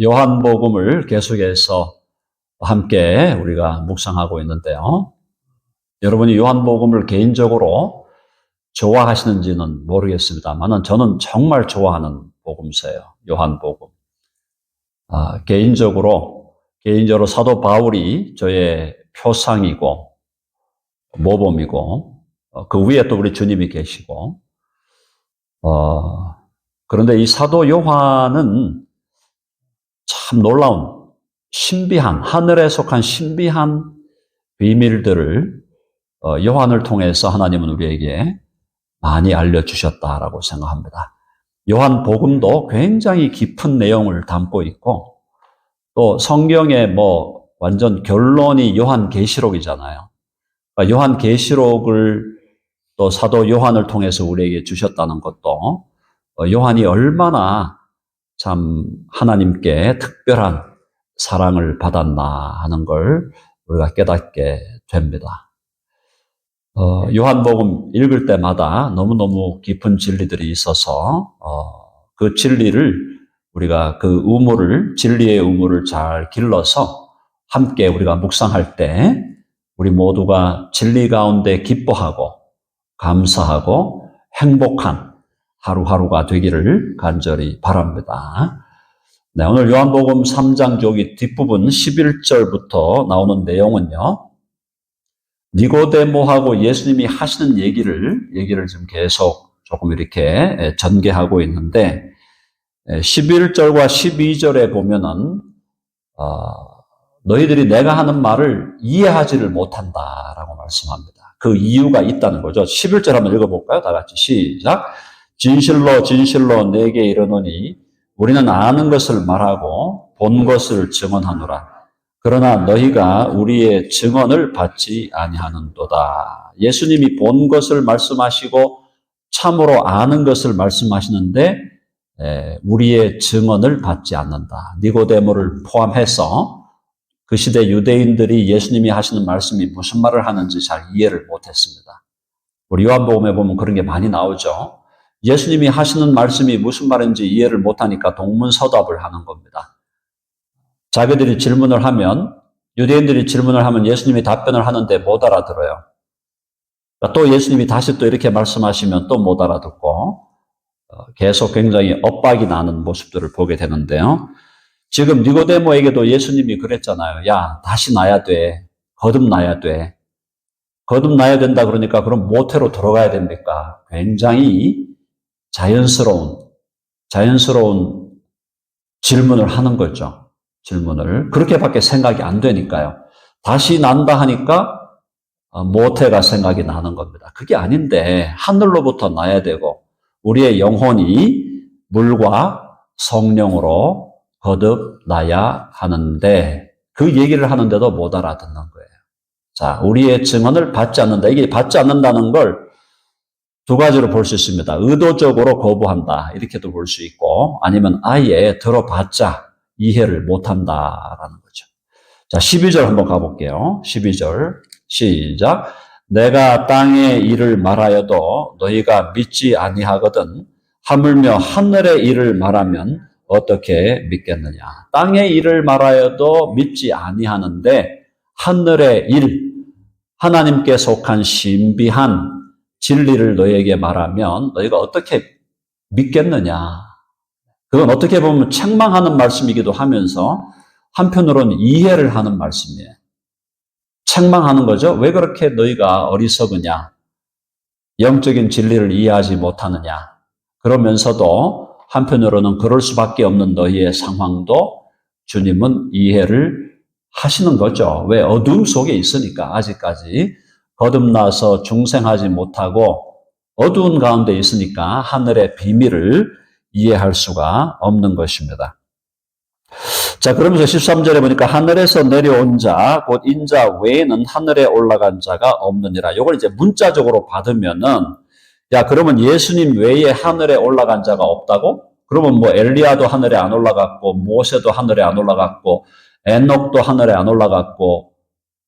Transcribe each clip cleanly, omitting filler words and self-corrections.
요한복음을 계속해서 함께 우리가 묵상하고 있는데요. 여러분이 요한복음을 개인적으로 좋아하시는지는 모르겠습니다만 저는 정말 좋아하는 복음서예요. 요한복음. 개인적으로 사도 바울이 저의 표상이고 모범이고 그 위에 또 우리 주님이 계시고 그런데 이 사도 요한은 참 놀라운 신비한, 하늘에 속한 신비한 비밀들을 요한을 통해서 하나님은 우리에게 많이 알려주셨다라고 생각합니다. 요한복음도 굉장히 깊은 내용을 담고 있고 또 성경의 완전 결론이 요한계시록이잖아요. 그러니까 요한계시록을 또 사도 요한을 통해서 우리에게 주셨다는 것도 요한이 얼마나 참 하나님께 특별한 사랑을 받았나 하는 걸 우리가 깨닫게 됩니다. 요한복음 읽을 때마다 너무너무 깊은 진리들이 있어서 그 진리를 우리가 진리의 우물을 잘 길러서 함께 우리가 묵상할 때 우리 모두가 진리 가운데 기뻐하고 감사하고 행복한 하루하루가 되기를 간절히 바랍니다. 네, 오늘 요한복음 3장 저기 뒷부분 11절부터 나오는 내용은요. 니고데모하고 예수님이 하시는 얘기를 좀 계속 조금 이렇게 전개하고 있는데 11절과 12절에 보면은 너희들이 내가 하는 말을 이해하지를 못한다라고 말씀합니다. 그 이유가 있다는 거죠. 11절 한번 읽어볼까요? 다 같이 시작. 진실로 진실로 내게 이르노니 우리는 아는 것을 말하고 본 것을 증언하노라. 그러나 너희가 우리의 증언을 받지 아니하는도다. 예수님이 본 것을 말씀하시고 참으로 아는 것을 말씀하시는데 우리의 증언을 받지 않는다. 니고데모를 포함해서 그 시대 유대인들이 예수님이 하시는 말씀이 무슨 말을 하는지 잘 이해를 못했습니다. 우리 요한복음에 보면 그런 게 많이 나오죠. 예수님이 하시는 말씀이 무슨 말인지 이해를 못하니까 동문서답을 하는 겁니다. 자기들이 질문을 하면, 유대인들이 질문을 하면 예수님이 답변을 하는데 못 알아들어요. 또 예수님이 다시 또 이렇게 말씀하시면 또 못 알아듣고 계속 굉장히 엇박이 나는 모습들을 보게 되는데요. 지금 니고데모에게도 예수님이 그랬잖아요. 야, 다시 나야 돼. 거듭나야 돼. 거듭나야 된다 그러니까 그럼 모태로 들어가야 됩니까? 굉장히 자연스러운 질문을 하는 거죠. 질문을. 그렇게밖에 생각이 안 되니까요. 다시 난다 하니까 모태가 생각이 나는 겁니다. 그게 아닌데 하늘로부터 나야 되고 우리의 영혼이 물과 성령으로 거듭나야 하는데 그 얘기를 하는데도 못 알아듣는 거예요. 자, 우리의 증언을 받지 않는다. 이게 받지 않는다는 걸 두 가지로 볼 수 있습니다. 의도적으로 거부한다. 이렇게도 볼 수 있고 아니면 아예 들어봤자 이해를 못한다라는 거죠. 자, 12절 한번 가볼게요. 12절 시작. 내가 땅의 일을 말하여도 너희가 믿지 아니하거든 하물며 하늘의 일을 말하면 어떻게 믿겠느냐. 땅의 일을 말하여도 믿지 아니하는데 하늘의 일, 하나님께 속한 신비한 진리를 너희에게 말하면 너희가 어떻게 믿겠느냐. 그건 어떻게 보면 책망하는 말씀이기도 하면서 한편으로는 이해를 하는 말씀이에요. 책망하는 거죠. 왜 그렇게 너희가 어리석으냐. 영적인 진리를 이해하지 못하느냐. 그러면서도 한편으로는 그럴 수밖에 없는 너희의 상황도 주님은 이해를 하시는 거죠. 왜? 어두움 속에 있으니까 아직까지 거듭나서 중생하지 못하고 어두운 가운데 있으니까 하늘의 비밀을 이해할 수가 없는 것입니다. 자, 그러면서 13절에 보니까 하늘에서 내려온 자, 곧 인자 외에는 하늘에 올라간 자가 없느니라. 이걸 이제 문자적으로 받으면은 야, 그러면 예수님 외에 하늘에 올라간 자가 없다고? 그러면 엘리야도 하늘에 안 올라갔고 모세도 하늘에 안 올라갔고 에녹도 하늘에 안 올라갔고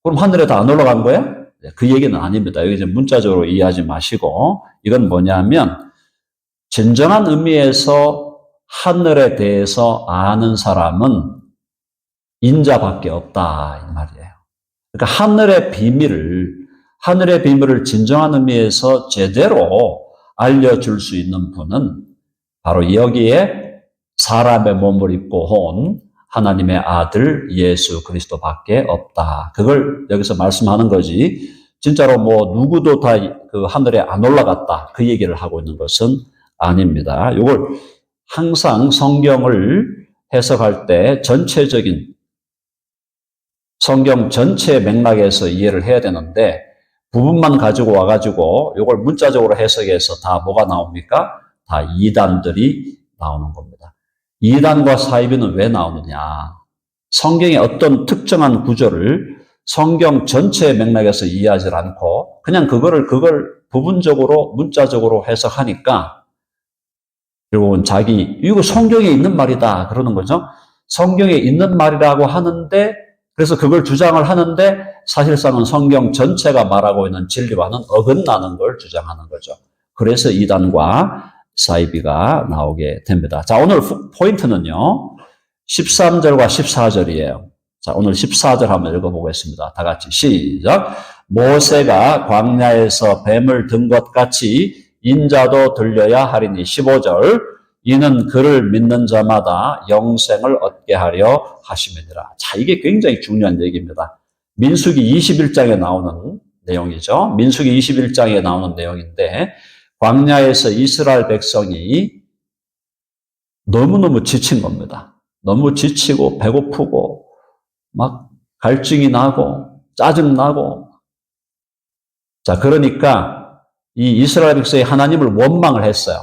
그럼 하늘에 다 안 올라간 거야? 그 얘기는 아닙니다. 여기 이제 문자적으로 이해하지 마시고 이건 뭐냐면 진정한 의미에서 하늘에 대해서 아는 사람은 인자밖에 없다 이 말이에요. 그러니까 하늘의 비밀을 진정한 의미에서 제대로 알려줄 수 있는 분은 바로 여기에 사람의 몸을 입고 온 하나님의 아들 예수 그리스도밖에 없다. 그걸 여기서 말씀하는 거지. 진짜로 뭐 누구도 다 그 하늘에 안 올라갔다. 그 얘기를 하고 있는 것은 아닙니다. 이걸 항상 성경을 해석할 때 전체적인 성경 전체 맥락에서 이해를 해야 되는데 부분만 가지고 와가지고 이걸 문자적으로 해석해서 다 뭐가 나옵니까? 다 이단들이 나오는 겁니다. 이단과 사이비는 왜 나오느냐? 성경의 어떤 특정한 구조를 성경 전체의 맥락에서 이해하지 않고 그냥 그걸 부분적으로 문자적으로 해석하니까 결국은 이거 성경에 있는 말이다 그러는 거죠. 성경에 있는 말이라고 하는데 그래서 그걸 주장을 하는데 사실상은 성경 전체가 말하고 있는 진리와는 어긋나는 걸 주장하는 거죠. 그래서 이단과 사이비가 나오게 됩니다. 자, 오늘 포인트는요. 13절과 14절이에요. 자, 오늘 14절 한번 읽어보겠습니다. 다 같이 시작. 모세가 광야에서 뱀을 든 것 같이 인자도 들려야 하리니 15절. 이는 그를 믿는 자마다 영생을 얻게 하려 하심이니라. 자, 이게 굉장히 중요한 얘기입니다. 민수기 21장에 나오는 내용이죠. 민수기 21장에 나오는 내용인데 광야에서 이스라엘 백성이 너무너무 지친 겁니다. 너무 지치고 배고프고 막 갈증이 나고 짜증나고 자, 그러니까 이 이스라엘 백성이 하나님을 원망을 했어요.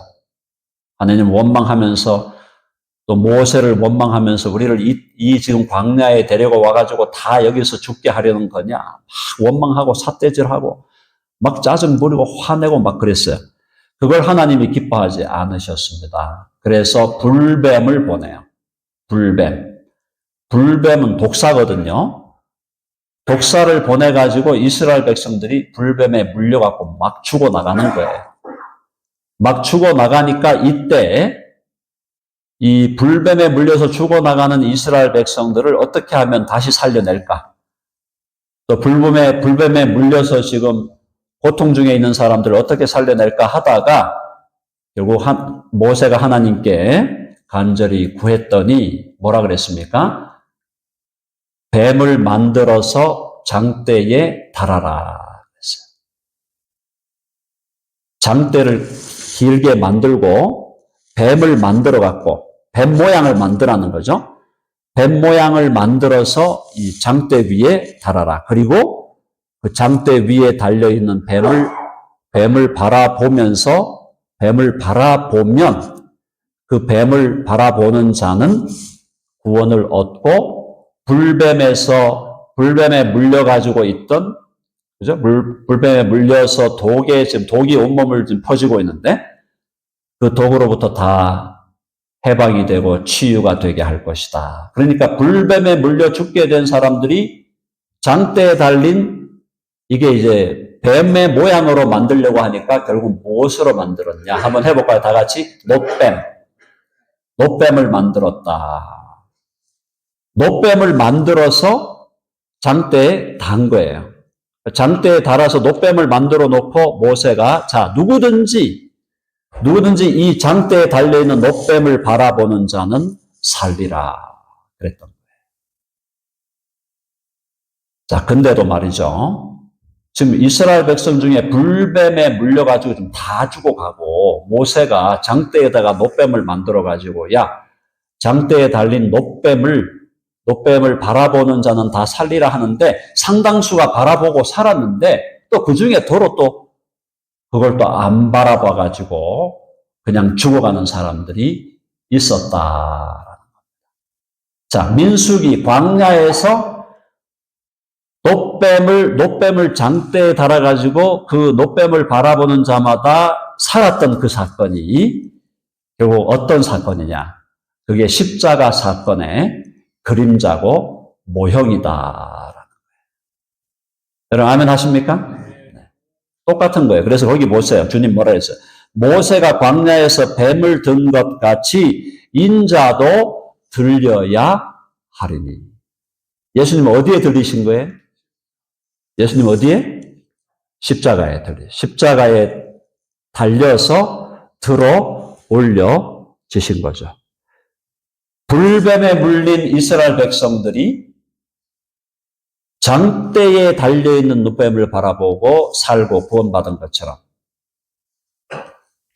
하나님 원망하면서 또 모세를 원망하면서 우리를 이 지금 광야에 데려가 와가지고 다 여기서 죽게 하려는 거냐 막 원망하고 삿대질하고 막 짜증 부리고 화내고 막 그랬어요. 그걸 하나님이 기뻐하지 않으셨습니다. 그래서 불뱀을 보내요. 불뱀은 독사거든요. 독사를 보내가지고 이스라엘 백성들이 불뱀에 물려갖고 막 죽어나가는 거예요. 막 죽어나가니까 이때 이 불뱀에 물려서 죽어나가는 이스라엘 백성들을 어떻게 하면 다시 살려낼까? 또 불뱀에 물려서 지금 고통 중에 있는 사람들을 어떻게 살려낼까 하다가 결국 모세가 하나님께 간절히 구했더니 뭐라 그랬습니까? 뱀을 만들어서 장대에 달아라. 장대를 길게 만들고 뱀을 만들어 갖고 뱀 모양을 만들라는 거죠. 뱀 모양을 만들어서 이 장대 위에 달아라. 그리고 그 장대 위에 달려있는 뱀을 바라보면 그 뱀을 바라보는 자는 구원을 얻고 불뱀에 물려가지고 있던 그죠? 불뱀에 물려서 독이 온몸을 지금 퍼지고 있는데 그 독으로부터 다 해방이 되고 치유가 되게 할 것이다. 그러니까 불뱀에 물려 죽게 된 사람들이 장대에 달린 이게 이제 뱀의 모양으로 만들려고 하니까 결국 무엇으로 만들었냐? 한번 해볼까요? 다 같이 노뱀을 만들었다. 노뱀을 만들어서 장대에 단 거예요. 장대에 달아서 노뱀을 만들어 놓고 모세가 자 누구든지 이 장대에 달려있는 노뱀을 바라보는 자는 살리라 그랬던 거예요. 자 근데도 말이죠. 지금 이스라엘 백성 중에 불뱀에 물려가지고 좀 다 죽어가고 모세가 장대에다가 노뱀을 만들어가지고 야 장대에 달린 노뱀을 바라보는 자는 다 살리라 하는데 상당수가 바라보고 살았는데 또 그 중에 도로 또 그걸 또 안 바라봐가지고 그냥 죽어가는 사람들이 있었다. 자, 민수기 광야에서 노뱀을 장대에 달아가지고 그 노뱀을 바라보는 자마다 살았던 그 사건이 결국 어떤 사건이냐? 그게 십자가 사건의 그림자고 모형이다. 여러분 아멘 하십니까? 네. 똑같은 거예요. 그래서 거기 보세요. 주님 뭐라 했어요? 모세가 광야에서 뱀을 든 것 같이 인자도 들려야 하리니. 예수님 어디에 들리신 거예요? 예수님 어디에? 십자가에 십자가에 달려서 들어 올려지신 거죠. 불뱀에 물린 이스라엘 백성들이 장대에 달려있는 누뱀을 바라보고 살고 구원받은 것처럼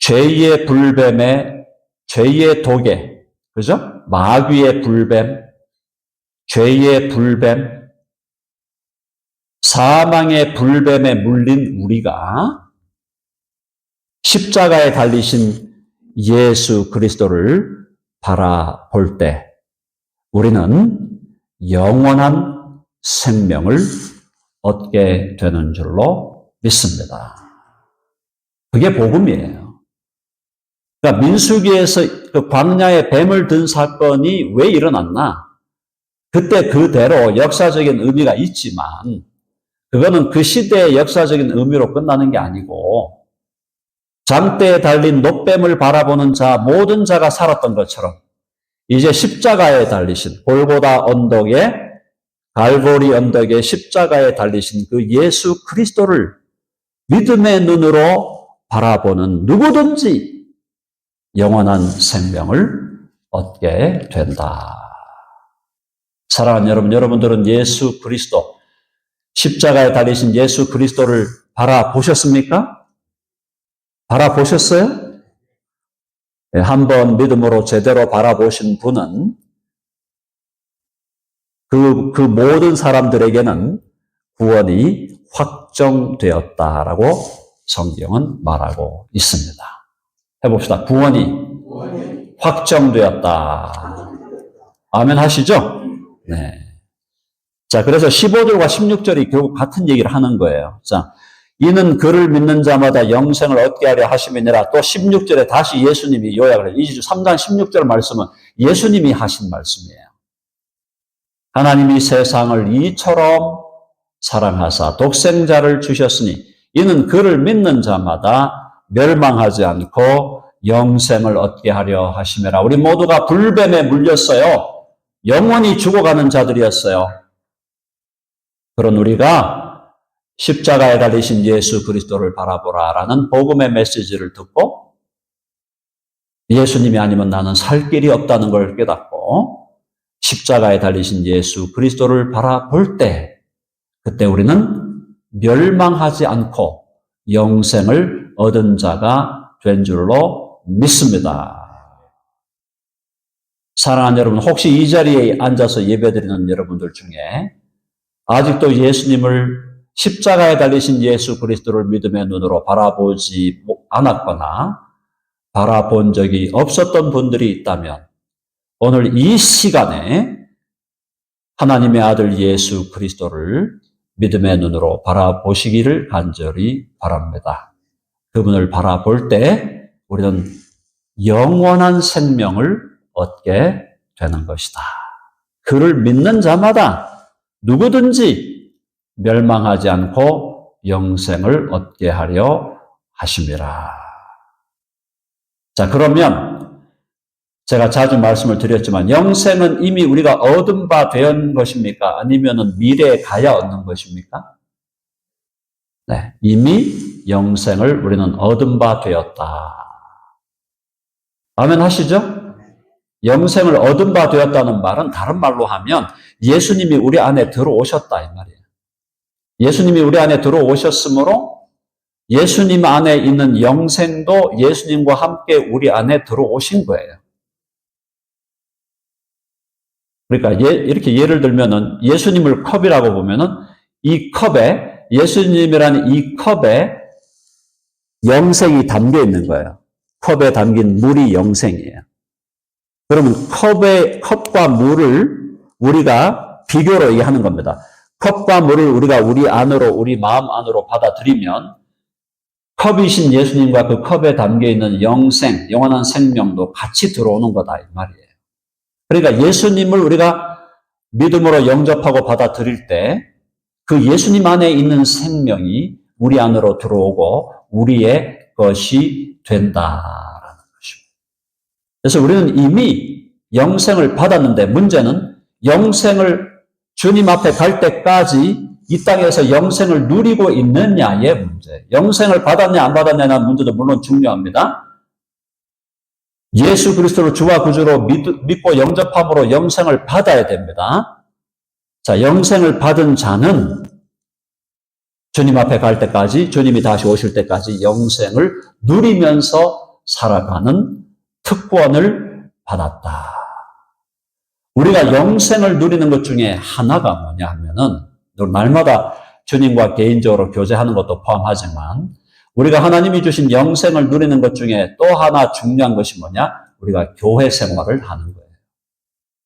죄의 불뱀에, 죄의 독에, 그죠? 마귀의 불뱀, 죄의 불뱀, 사망의 불뱀에 물린 우리가 십자가에 달리신 예수 그리스도를 바라볼 때 우리는 영원한 생명을 얻게 되는 줄로 믿습니다. 그게 복음이에요. 그러니까 민수기에서 그 광야에 뱀을 든 사건이 왜 일어났나? 그때 그대로 역사적인 의미가 있지만 그거는 그 시대의 역사적인 의미로 끝나는 게 아니고 장대에 달린 놋뱀을 바라보는 자 모든 자가 살았던 것처럼 이제 십자가에 달리신 골고다 언덕에 갈보리 언덕에 십자가에 달리신 그 예수 그리스도를 믿음의 눈으로 바라보는 누구든지 영원한 생명을 얻게 된다. 사랑하는 여러분, 여러분들은 예수 그리스도, 십자가에 달리신 예수 그리스도를 바라보셨습니까? 바라보셨어요? 한번 믿음으로 제대로 바라보신 분은 그 모든 사람들에게는 구원이 확정되었다라고 성경은 말하고 있습니다. 해봅시다. 구원이 확정되었다. 아멘 하시죠? 네. 자, 그래서 15절과 16절이 결국 같은 얘기를 하는 거예요. 자, 이는 그를 믿는 자마다 영생을 얻게 하려 하심이니라. 또 16절에 다시 예수님이 요약을 해요. 3장 16절 말씀은 예수님이 하신 말씀이에요. 하나님이 세상을 이처럼 사랑하사 독생자를 주셨으니 이는 그를 믿는 자마다 멸망하지 않고 영생을 얻게 하려 하심이라. 우리 모두가 불뱀에 물렸어요. 영원히 죽어가는 자들이었어요. 그런 우리가 십자가에 달리신 예수 그리스도를 바라보라라는 복음의 메시지를 듣고 예수님이 아니면 나는 살 길이 없다는 걸 깨닫고 십자가에 달리신 예수 그리스도를 바라볼 때 그때 우리는 멸망하지 않고 영생을 얻은 자가 된 줄로 믿습니다. 사랑하는 여러분, 혹시 이 자리에 앉아서 예배드리는 여러분들 중에 아직도 예수님을 십자가에 달리신 예수 그리스도를 믿음의 눈으로 바라보지 않았거나 바라본 적이 없었던 분들이 있다면 오늘 이 시간에 하나님의 아들 예수 그리스도를 믿음의 눈으로 바라보시기를 간절히 바랍니다. 그분을 바라볼 때 우리는 영원한 생명을 얻게 되는 것이다. 그를 믿는 자마다 누구든지 멸망하지 않고 영생을 얻게 하려 하심이라. 자, 그러면 제가 자주 말씀을 드렸지만 영생은 이미 우리가 얻은 바 된 것입니까? 아니면 미래에 가야 얻는 것입니까? 네, 이미 영생을 우리는 얻은 바 되었다. 아멘 하시죠? 영생을 얻은 바 되었다는 말은 다른 말로 하면 예수님이 우리 안에 들어오셨다 이 말이에요. 예수님이 우리 안에 들어오셨으므로 예수님 안에 있는 영생도 예수님과 함께 우리 안에 들어오신 거예요. 그러니까 이렇게 예를 들면은 예수님을 컵이라고 보면은 이 컵에 예수님이라는 이 컵에 영생이 담겨 있는 거예요. 컵에 담긴 물이 영생이에요. 그러면 컵과 물을 우리가 비교로 얘기하는 겁니다. 컵과 물을 우리가 우리 안으로, 우리 마음 안으로 받아들이면 컵이신 예수님과 그 컵에 담겨 있는 영생, 영원한 생명도 같이 들어오는 거다 이 말이에요. 그러니까 예수님을 우리가 믿음으로 영접하고 받아들일 때 그 예수님 안에 있는 생명이 우리 안으로 들어오고 우리의 것이 된다라는 것입니다. 그래서 우리는 이미 영생을 받았는데 문제는 영생을 주님 앞에 갈 때까지 이 땅에서 영생을 누리고 있느냐의 문제. 영생을 받았냐 안 받았냐는 문제도 물론 중요합니다. 예수 그리스도를 주와 구주로 믿고 영접함으로 영생을 받아야 됩니다. 자, 영생을 받은 자는 주님 앞에 갈 때까지, 주님이 다시 오실 때까지 영생을 누리면서 살아가는 특권을 받았다. 우리가 영생을 누리는 것 중에 하나가 뭐냐 하면은, 날마다 주님과 개인적으로 교제하는 것도 포함하지만, 우리가 하나님이 주신 영생을 누리는 것 중에 또 하나 중요한 것이 뭐냐? 우리가 교회 생활을 하는 거예요.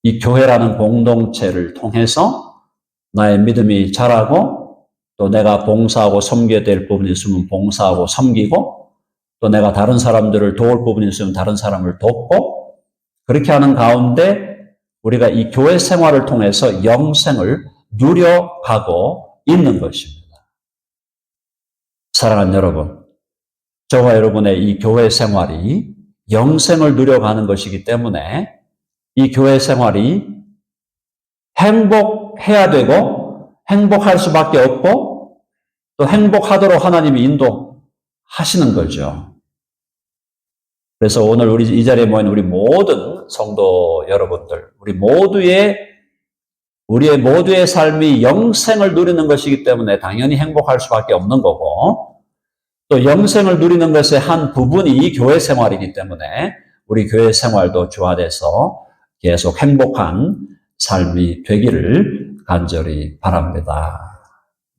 이 교회라는 공동체를 통해서 나의 믿음이 자라고, 또 내가 봉사하고 섬겨야 될 부분이 있으면 봉사하고 섬기고, 또 내가 다른 사람들을 도울 부분이 있으면 다른 사람을 돕고, 그렇게 하는 가운데 우리가 이 교회 생활을 통해서 영생을 누려가고 있는 것입니다. 사랑하는 여러분, 저와 여러분의 이 교회 생활이 영생을 누려가는 것이기 때문에 이 교회 생활이 행복해야 되고 행복할 수밖에 없고 또 행복하도록 하나님이 인도하시는 거죠. 그래서 오늘 우리 이 자리에 모인 우리 모든 성도 여러분들, 우리의 모두의 삶이 영생을 누리는 것이기 때문에 당연히 행복할 수밖에 없는 거고, 또 영생을 누리는 것의 한 부분이 이 교회 생활이기 때문에 우리 교회 생활도 주안에서 계속 행복한 삶이 되기를 간절히 바랍니다.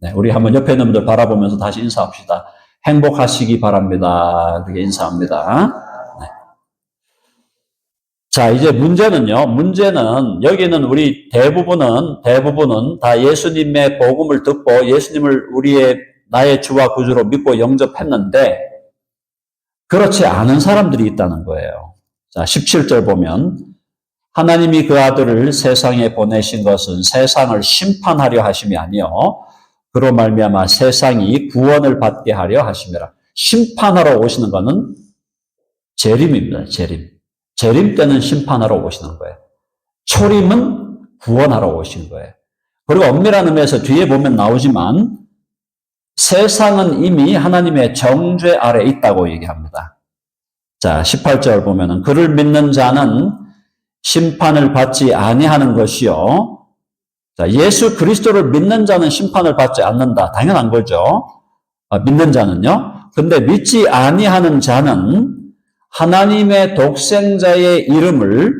네, 우리 한번 옆에 있는 분들 바라보면서 다시 인사합시다. 행복하시기 바랍니다. 그렇게 인사합니다. 네. 자, 이제 문제는 여기는 우리 대부분은 다 예수님의 복음을 듣고 예수님을 나의 주와 구주로 믿고 영접했는데 그렇지 않은 사람들이 있다는 거예요. 자, 17절 보면 하나님이 그 아들을 세상에 보내신 것은 세상을 심판하려 하심이 아니요 그로 말미암아 세상이 구원을 받게 하려 하심이라. 심판하러 오시는 것은 재림입니다. 재림 때는 심판하러 오시는 거예요. 초림은 구원하러 오신 거예요. 그리고 엄밀한 의미에서 뒤에 보면 나오지만 세상은 이미 하나님의 정죄 아래 있다고 얘기합니다. 자, 18절 보면은 그를 믿는 자는 심판을 받지 아니하는 것이요. 자, 예수 그리스도를 믿는 자는 심판을 받지 않는다. 당연한 거죠. 믿는 자는요. 근데 믿지 아니하는 자는 하나님의 독생자의 이름을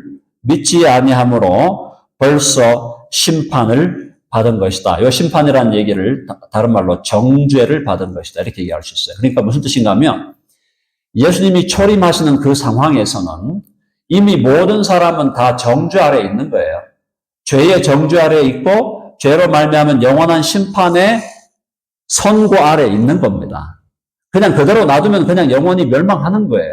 믿지 아니함으로 벌써 심판을 받은 것이다. 이 심판이라는 얘기를 다른 말로 정죄를 받은 것이다. 이렇게 얘기할 수 있어요. 그러니까 무슨 뜻인가 하면 예수님이 초림하시는 그 상황에서는 이미 모든 사람은 다 정죄 아래에 있는 거예요. 죄의 정죄 아래에 있고 죄로 말미암은 영원한 심판의 선고 아래에 있는 겁니다. 그냥 그대로 놔두면 그냥 영원히 멸망하는 거예요.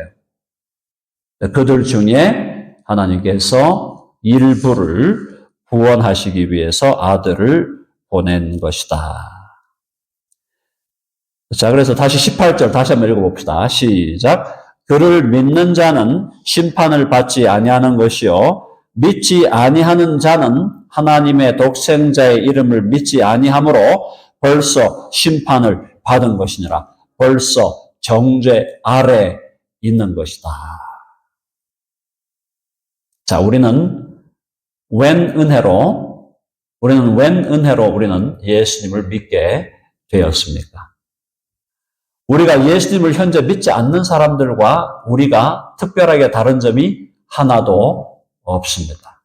그들 중에 하나님께서 일부를 구원하시기 위해서 아들을 보낸 것이다. 자, 그래서 다시 18절 다시 한번 읽어봅시다. 시작. 그를 믿는 자는 심판을 받지 아니하는 것이요 믿지 아니하는 자는 하나님의 독생자의 이름을 믿지 아니하므로 벌써 심판을 받은 것이니라. 벌써 정죄 아래 있는 것이다. 자, 우리는 웬 은혜로 우리는 예수님을 믿게 되었습니까? 우리가 예수님을 현재 믿지 않는 사람들과 우리가 특별하게 다른 점이 하나도 없습니다.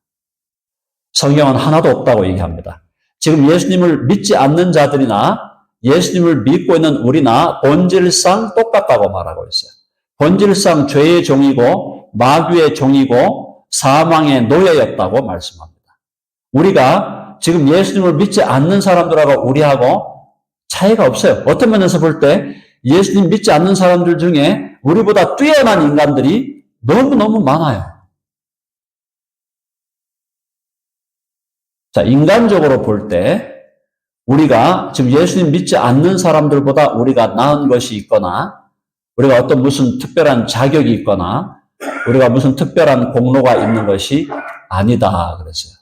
성경은 하나도 없다고 얘기합니다. 지금 예수님을 믿지 않는 자들이나 예수님을 믿고 있는 우리나 본질상 똑같다고 말하고 있어요. 본질상 죄의 종이고 마귀의 종이고 사망의 노예였다고 말씀합니다. 우리가 지금 예수님을 믿지 않는 사람들하고 우리하고 차이가 없어요. 어떤 면에서 볼 때 예수님 믿지 않는 사람들 중에 우리보다 뛰어난 인간들이 너무너무 많아요. 자, 인간적으로 볼 때 우리가 지금 예수님 믿지 않는 사람들보다 우리가 나은 것이 있거나 우리가 어떤 무슨 특별한 자격이 있거나 우리가 무슨 특별한 공로가 있는 것이 아니다 그랬어요.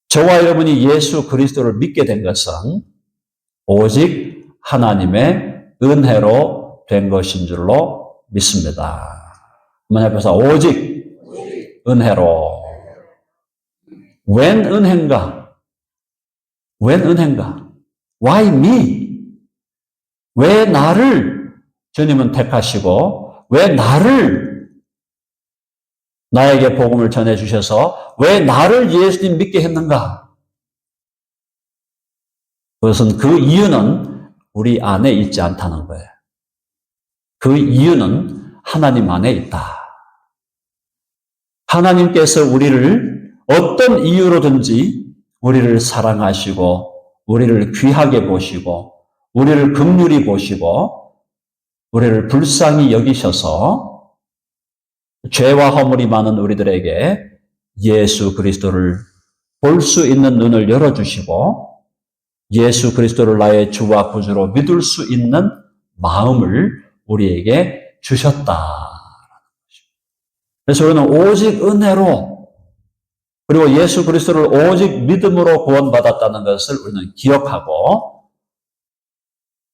저와 여러분이 예수 그리스도를 믿게 된 것은 오직 하나님의 은혜로 된 것인 줄로 믿습니다. 한번 해보자. 오직 은혜로. 웬 은혜인가? 웬 은혜인가? Why me? 왜 나를 주님은 택하시고 왜 나를 나에게 복음을 전해주셔서 왜 나를 예수님 믿게 했는가? 그것은 그 이유는 우리 안에 있지 않다는 거예요. 그 이유는 하나님 안에 있다. 하나님께서 우리를 어떤 이유로든지 우리를 사랑하시고 우리를 귀하게 보시고 우리를 긍휼히 보시고 우리를 불쌍히 여기셔서 죄와 허물이 많은 우리들에게 예수 그리스도를 볼 수 있는 눈을 열어주시고 예수 그리스도를 나의 주와 구주로 믿을 수 있는 마음을 우리에게 주셨다. 그래서 우리는 오직 은혜로 그리고 예수 그리스도를 오직 믿음으로 구원받았다는 것을 우리는 기억하고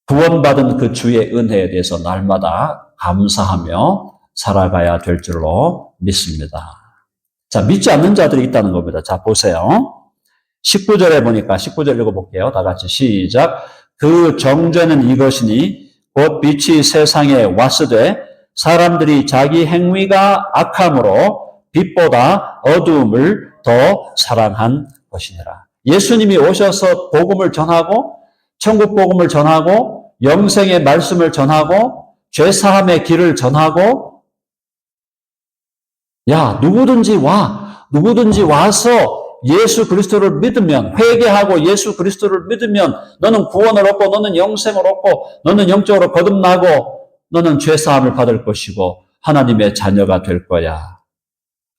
구원받은 그 주의 은혜에 대해서 날마다 감사하며 살아가야 될 줄로 믿습니다. 자, 믿지 않는 자들이 있다는 겁니다. 자, 보세요. 19절에 보니까 19절 읽어볼게요. 다 같이 시작. 그 정죄는 이것이니 곧 빛이 세상에 왔으되 사람들이 자기 행위가 악함으로 빛보다 어두움을 더 사랑한 것이니라. 예수님이 오셔서 복음을 전하고 천국 복음을 전하고 영생의 말씀을 전하고 죄사함의 길을 전하고 야, 누구든지 와서 예수 그리스도를 믿으면 회개하고 예수 그리스도를 믿으면 너는 구원을 얻고 너는 영생을 얻고 너는 영적으로 거듭나고 너는 죄사함을 받을 것이고 하나님의 자녀가 될 거야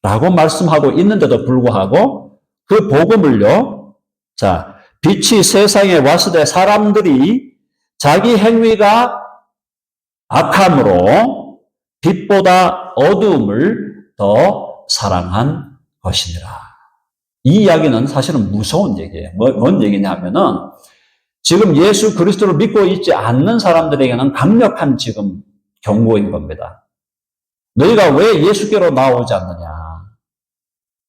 라고 말씀하고 있는데도 불구하고 그 복음을요, 자, 빛이 세상에 왔으되 사람들이 자기 행위가 악함으로 빛보다 어두움을 더 사랑한 것이니라. 이 이야기는 사실은 무서운 얘기예요. 뭔 얘기냐면은 지금 예수 그리스도를 믿고 있지 않는 사람들에게는 강력한 지금 경고인 겁니다. 너희가 왜 예수께로 나오지 않느냐?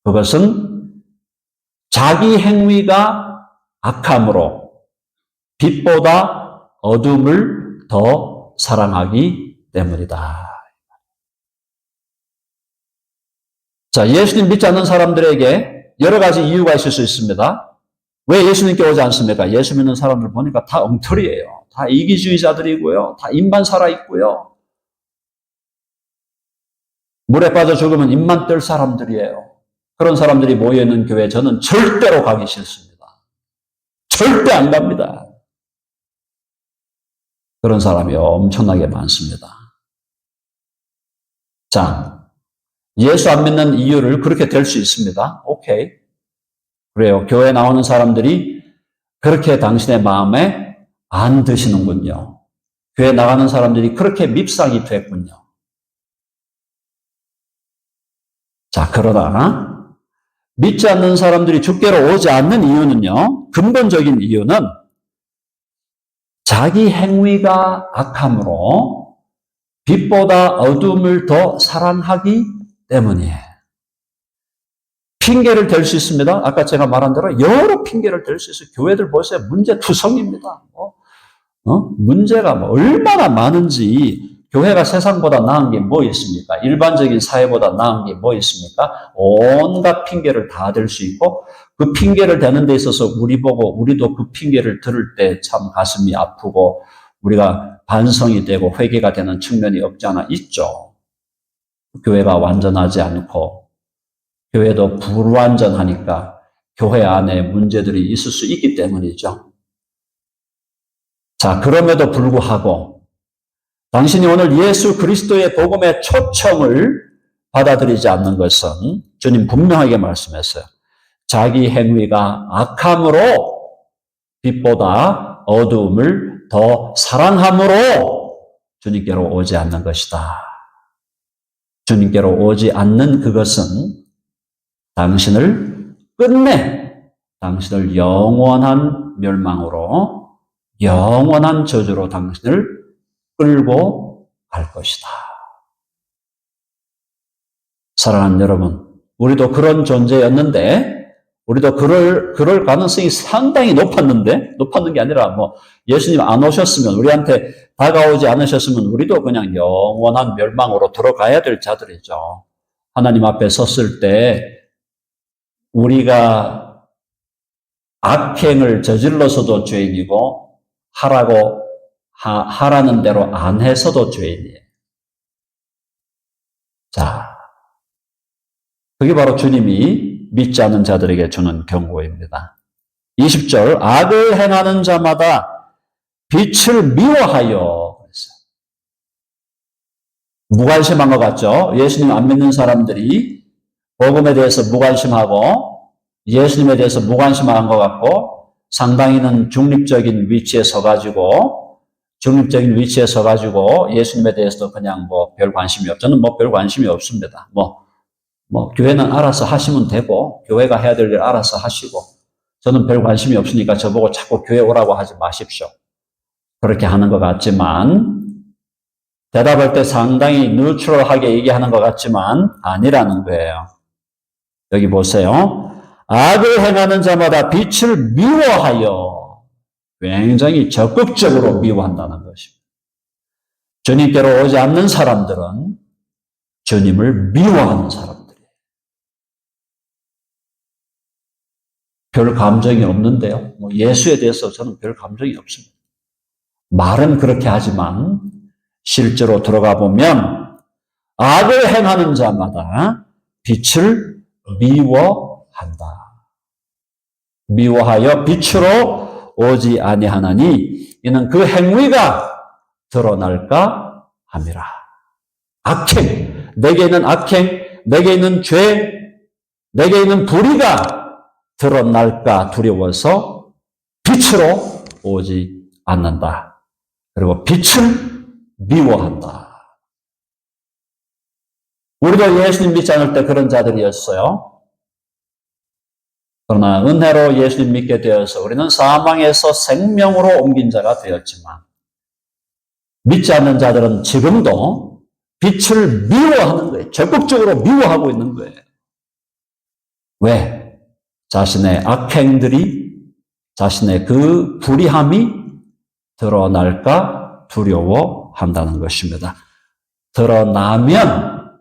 그것은 자기 행위가 악함으로 빛보다 어둠을 더 사랑하기 때문이다. 자, 예수님 믿지 않는 사람들에게 여러 가지 이유가 있을 수 있습니다. 왜 예수님께 오지 않습니까? 예수 믿는 사람들 보니까 다 엉터리예요. 다 이기주의자들이고요. 다 입만 살아있고요. 물에 빠져 죽으면 입만 뜰 사람들이에요. 그런 사람들이 모여있는 교회 저는 절대로 가기 싫습니다. 절대 안 갑니다. 그런 사람이 엄청나게 많습니다. 자, 예수 안 믿는 이유를 그렇게 될 수 있습니다. 오케이. 그래요. 교회 나오는 사람들이 그렇게 당신의 마음에 안 드시는군요. 교회 나가는 사람들이 그렇게 밉상이 됐군요. 자, 그러나 믿지 않는 사람들이 주께로 오지 않는 이유는요. 근본적인 이유는 자기 행위가 악함으로 빛보다 어둠을 더 사랑하기 때문이에요. 핑계를 댈 수 있습니다. 아까 제가 말한 대로 여러 핑계를 댈 수 있어요. 교회들 보세요. 문제투성입니다. 문제가 얼마나 많은지 교회가 세상보다 나은 게 뭐 있습니까? 일반적인 사회보다 나은 게 뭐 있습니까? 온갖 핑계를 다 댈 수 있고 그 핑계를 대는 데 있어서 우리도 그 핑계를 들을 때 참 가슴이 아프고 우리가 반성이 되고 회개가 되는 측면이 없지 않아 있죠. 교회가 완전하지 않고 교회도 불완전하니까 교회 안에 문제들이 있을 수 있기 때문이죠. 자, 그럼에도 불구하고 당신이 오늘 예수 그리스도의 복음의 초청을 받아들이지 않는 것은 주님 분명하게 말씀했어요. 자기 행위가 악함으로 빛보다 어두움을 더 사랑함으로 주님께로 오지 않는 것이다. 주님께로 오지 않는 그것은 당신을 끝내 당신을 영원한 멸망으로 영원한 저주로 당신을 끌고 갈 것이다. 사랑하는 여러분, 우리도 그런 존재였는데 우리도 그럴 가능성이 상당히 높았는 게 아니라 예수님 안 오셨으면 우리한테 다가오지 않으셨으면 우리도 그냥 영원한 멸망으로 들어가야 될 자들이죠. 하나님 앞에 섰을 때 우리가 악행을 저질러서도 죄인이고 하라는 대로 안 해서도 죄인이에요. 자, 그게 바로 주님이 믿지 않는 자들에게 주는 경고입니다. 20절, 악을 행하는 자마다 빛을 미워하여. 무관심한 것 같죠? 예수님 안 믿는 사람들이 복음에 대해서 무관심하고 예수님에 대해서 무관심한 것 같고 상당히는 중립적인 위치에 서가지고 예수님에 대해서도 그냥 별 관심이 없죠. 저는 별 관심이 없습니다. 교회는 알아서 하시면 되고, 교회가 해야 될 일 알아서 하시고, 저는 별 관심이 없으니까 저보고 자꾸 교회 오라고 하지 마십시오. 그렇게 하는 것 같지만, 대답할 때 상당히 뉴트럴하게 얘기하는 것 같지만, 아니라는 거예요. 여기 보세요. 악을 행하는 자마다 빛을 미워하여, 굉장히 적극적으로 미워한다는 것입니다. 주님께로 오지 않는 사람들은 주님을 미워하는 사람들. 별 감정이 없는데요. 예수에 대해서 저는 별 감정이 없습니다. 말은 그렇게 하지만 실제로 들어가 보면 악을 행하는 자마다 빛을 미워한다. 미워하여 빛으로 오지 아니하나니 이는 그 행위가 드러날까 함이라. 악행, 내게 있는 악행, 내게 있는 죄, 내게 있는 불의가 드러날까 두려워서 빛으로 오지 않는다. 그리고 빛을 미워한다. 우리도 예수님 믿지 않을 때 그런 자들이었어요. 그러나 은혜로 예수님 믿게 되어서 우리는 사망에서 생명으로 옮긴 자가 되었지만 믿지 않는 자들은 지금도 빛을 미워하는 거예요. 적극적으로 미워하고 있는 거예요. 왜? 자신의 악행들이, 자신의 그 불의함이 드러날까 두려워한다는 것입니다. 드러나면,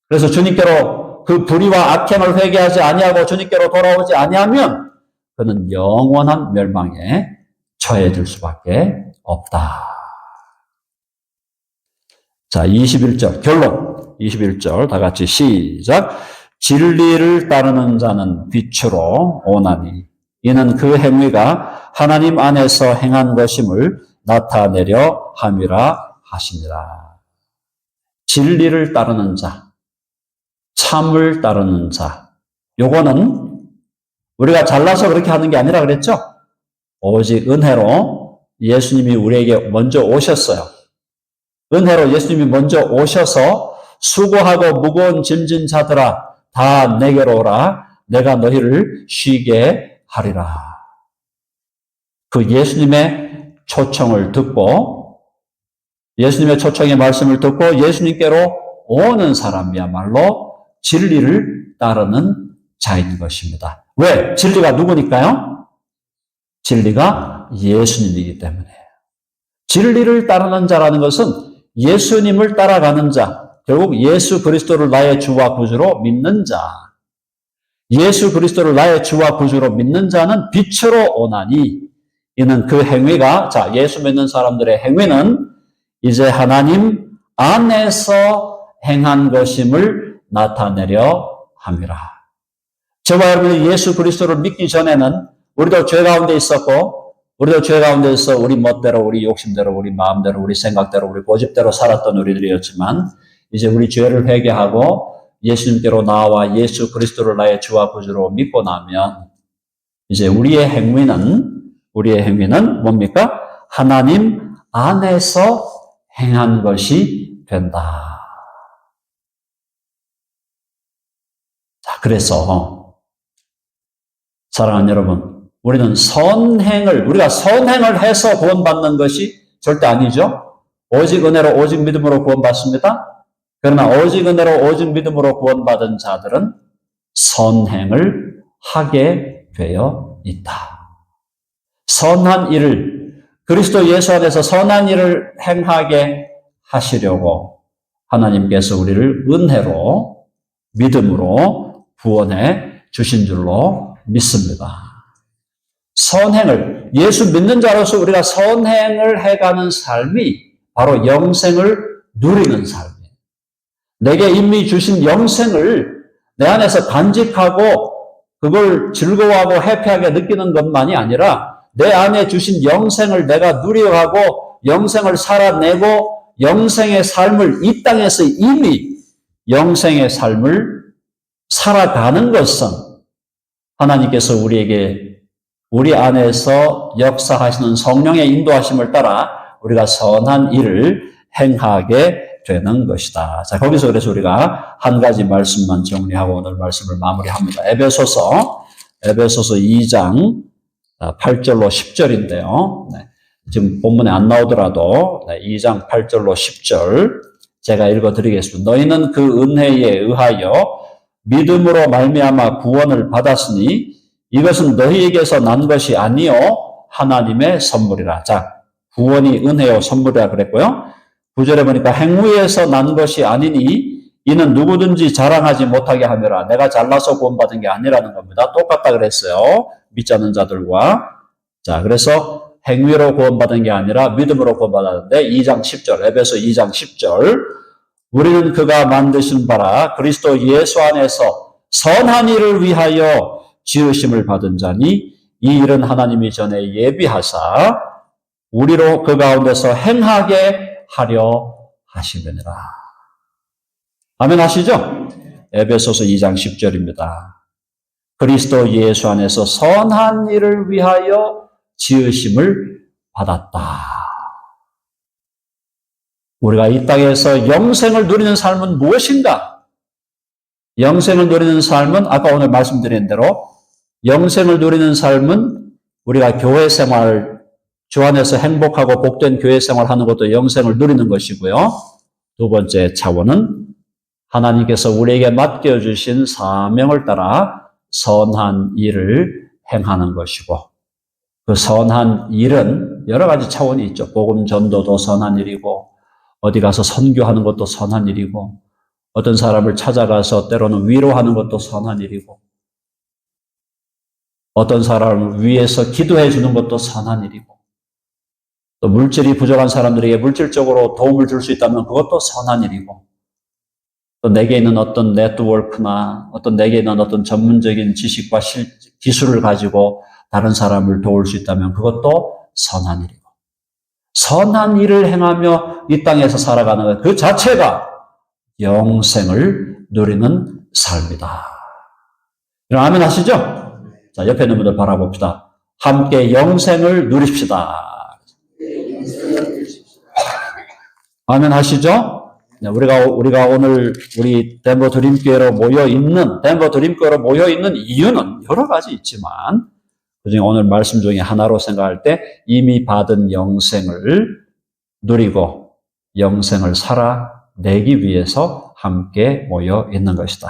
그래서 주님께로 그 불의와 악행을 회개하지 아니하고 주님께로 돌아오지 아니하면 그는 영원한 멸망에 처해질 수밖에 없다. 자, 21절 결론. 21절 다 같이 시작. 진리를 따르는 자는 빛으로 오나니 이는 그 행위가 하나님 안에서 행한 것임을 나타내려 함이라 하시니라. 진리를 따르는 자, 참을 따르는 자. 요거는 우리가 잘나서 그렇게 하는 게 아니라 그랬죠? 오직 은혜로 예수님이 우리에게 먼저 오셨어요. 은혜로 예수님이 먼저 오셔서 수고하고 무거운 짐진 자들아 다 내게로 오라. 내가 너희를 쉬게 하리라. 그 예수님의 초청을 듣고 예수님의 초청의 말씀을 듣고 예수님께로 오는 사람이야말로 진리를 따르는 자인 것입니다. 왜? 진리가 누구니까요? 진리가 예수님이기 때문에. 진리를 따르는 자라는 것은 예수님을 따라가는 자, 결국 예수 그리스도를 나의 주와 구주로 믿는 자. 예수 그리스도를 나의 주와 구주로 믿는 자는 빛으로 오나니 이는 그 행위가, 자, 예수 믿는 사람들의 행위는 이제 하나님 안에서 행한 것임을 나타내려 함이라. 저와 여러분이 예수 그리스도를 믿기 전에는 우리도 죄 가운데 있었고 우리도 죄 가운데서 우리 멋대로, 우리 욕심대로, 우리 마음대로, 우리 생각대로, 우리 고집대로 살았던 우리들이었지만 이제 우리 죄를 회개하고 예수님께로 나와 예수 그리스도를 나의 주와 구주로 믿고 나면 이제 우리의 행위는 뭡니까? 하나님 안에서 행한 것이 된다. 그래서 사랑하는 여러분, 우리가 선행을 해서 구원받는 것이 절대 아니죠. 오직 은혜로 오직 믿음으로 구원받습니다. 그러나 오직 은혜로 오직 믿음으로 구원받은 자들은 선행을 하게 되어 있다. 선한 일을, 그리스도 예수 안에서 선한 일을 행하게 하시려고 하나님께서 우리를 은혜로 믿음으로 구원해 주신 줄로 믿습니다. 선행을, 예수 믿는 자로서 우리가 선행을 해가는 삶이 바로 영생을 누리는 삶이에요. 내게 이미 주신 영생을 내 안에서 간직하고 그걸 즐거워하고 해피하게 느끼는 것만이 아니라 내 안에 주신 영생을 내가 누려가고 영생을 살아내고 영생의 삶을 이 땅에서 이미 영생의 삶을 살아가는 것은 하나님께서 우리 안에서 역사하시는 성령의 인도하심을 따라 우리가 선한 일을 행하게 되는 것이다. 자, 거기서 그래서 우리가 한 가지 말씀만 정리하고 오늘 말씀을 마무리합니다. 에베소서 2장 8절로 10절인데요. 네, 지금 본문에 안 나오더라도 2장 8절로 10절 제가 읽어드리겠습니다. 너희는 그 은혜에 의하여 믿음으로 말미암아 구원을 받았으니 이것은 너희에게서 난 것이 아니요 하나님의 선물이라. 자, 구원이 은혜요 선물이라 그랬고요. 9절에 보니까 행위에서 난 것이 아니니 이는 누구든지 자랑하지 못하게 하느라. 내가 잘나서 구원받은 게 아니라는 겁니다. 똑같다 그랬어요. 믿지 않는 자들과. 자, 그래서 행위로 구원받은 게 아니라 믿음으로 구원받았는데 2장 10절, 에베소 2장 10절 우리는 그가 만드신 바라 그리스도 예수 안에서 선한 일을 위하여 지으심을 받은 자니 이 일은 하나님이 전에 예비하사 우리로 그 가운데서 행하게 하려 하시느니라. 아멘 하시죠? 에베소서 2장 10절입니다. 그리스도 예수 안에서 선한 일을 위하여 지으심을 받았다. 우리가 이 땅에서 영생을 누리는 삶은 무엇인가? 영생을 누리는 삶은 아까 오늘 말씀드린 대로 영생을 누리는 삶은 우리가 교회 생활 주 안에서 행복하고 복된 교회 생활하는 것도 영생을 누리는 것이고요. 두 번째 차원은 하나님께서 우리에게 맡겨주신 사명을 따라 선한 일을 행하는 것이고 그 선한 일은 여러 가지 차원이 있죠. 복음 전도도 선한 일이고 어디 가서 선교하는 것도 선한 일이고 어떤 사람을 찾아가서 때로는 위로하는 것도 선한 일이고 어떤 사람을 위해서 기도해 주는 것도 선한 일이고 또 물질이 부족한 사람들에게 물질적으로 도움을 줄 수 있다면 그것도 선한 일이고 또 내게 있는 어떤 네트워크나 내게 있는 어떤 전문적인 지식과 기술을 가지고 다른 사람을 도울 수 있다면 그것도 선한 일이고 선한 일을 행하며 이 땅에서 살아가는 것 그 자체가 영생을 누리는 삶이다. 아멘 하시죠? 자, 옆에 있는 분들 바라봅시다. 함께 영생을 누립시다. 아멘 하시죠? 네, 우리가 오늘 우리 덴버 드림교회로 모여 있는 이유는 여러 가지 있지만 그중에 오늘 말씀 중에 하나로 생각할 때 이미 받은 영생을 누리고 영생을 살아내기 위해서 함께 모여 있는 것이다.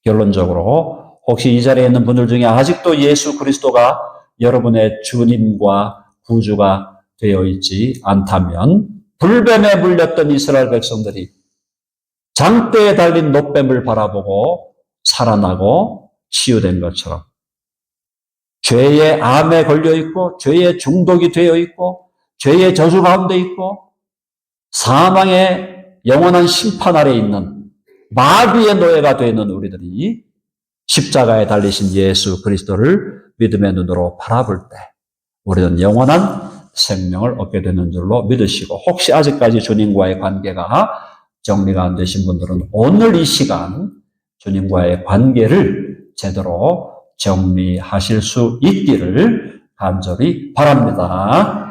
결론적으로 혹시 이 자리에 있는 분들 중에 아직도 예수 그리스도가 여러분의 주님과 구주가 되어 있지 않다면 불뱀에 물렸던 이스라엘 백성들이 장대에 달린 놋뱀을 바라보고 살아나고 치유된 것처럼 죄의 암에 걸려있고 죄의 중독이 되어 있고 죄의 저주 가운데 있고 사망의 영원한 심판 아래 있는 마귀의 노예가 되어 있는 우리들이 십자가에 달리신 예수 그리스도를 믿음의 눈으로 바라볼 때 우리는 영원한 생명을 얻게 되는 줄로 믿으시고 혹시 아직까지 주님과의 관계가 정리가 안 되신 분들은 오늘 이 시간 주님과의 관계를 제대로 정리하실 수 있기를 간절히 바랍니다.